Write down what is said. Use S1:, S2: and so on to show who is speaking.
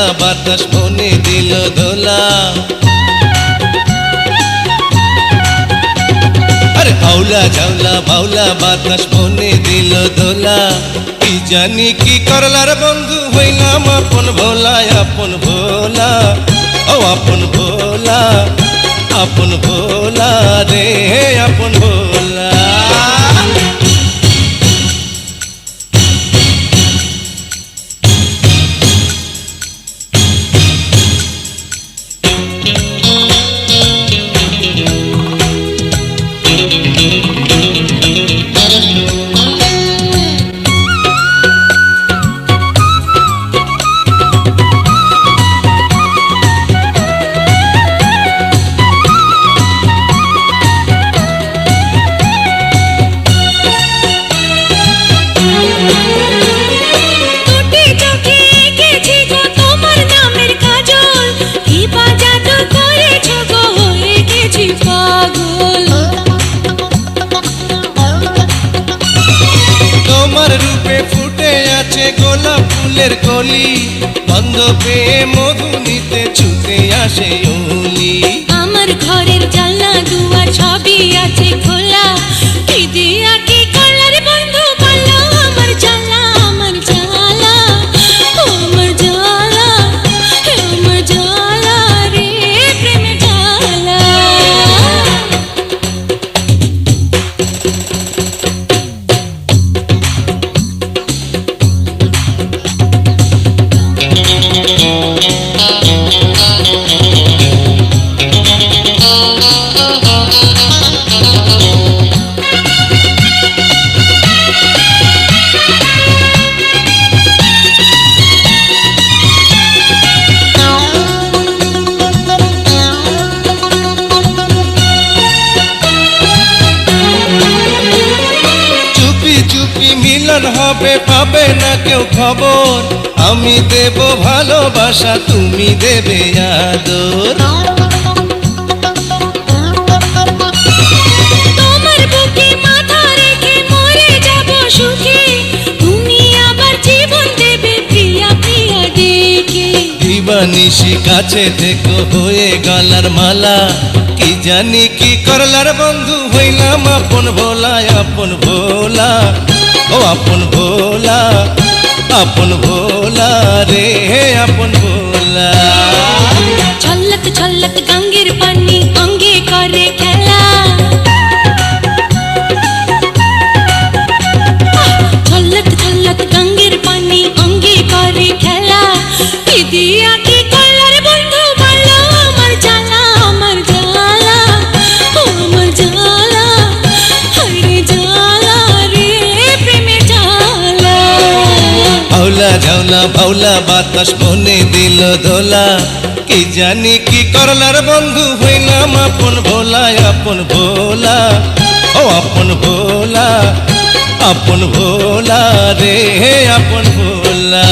S1: ঝাউলা বাতাস মনে দিল দোলা। আরে আউলা ঝাউলা বাউলা বাতাস মনে দিল দোলা। কি জানি কি করলার বন্ধু হইলাম আপন ভোলা, আপন ভোলা, ও আপন ভোলা, আপন ভোলা রে আপন ভোলা। রূপে ফুটে আছে গোলাপ ফুলের কলি, গন্ধ পেয়ে মধু নিতে ছুটে আসে ওলি।
S2: আমার ঘরের জানলা দুয়ার সবই আছে খোলা, কি দিয়া কি করলার বন্ধু বললো আমার জ্বালা, আমার জ্বালা, আমার জ্বালা, আমার জ্বালা রে প্রেম জ্বালা।
S1: মিলন হবে পাবে না কেউ খবর, আমি দেব ভালোবাসা তুমি দেবে আদর।
S2: তোমার বুকে মাথা রেখে মরে যাব সুখে, তুমি আবার জীবন দেবে প্রিয়া প্রিয়া ডেকে।
S1: দিবানিশি কাছে থেকো হয়ে গলার মালা, কি জানি কি করলার বন্ধু হইলাম আপন ভোলা, আপন ভোলা, ও আপন ভোলা, আপন ভোলা রে আপন ভোলা।
S2: ছলক ছলক গঙ্গের পানি অঙ্গে করে খেলা, ছলক ছলক গঙ্গের পানি অঙ্গে করে খেলা। কি দিয়া কি করলার বন্ধু বললো আমার জ্বালা, আমার জ্বালা, আমার জ্বালা, হরে জ্বালা রে প্রেমে জ্বালা।
S1: আউলা ঝাউলা বাউলা বাতাস মনে দিল দোলা, কি জানি কি করলার বন্ধু হইলাম আপন ভোলা, আপন ভোলা, ও আপন ভোলা, আপন ভোলা রে আপন ভোলা।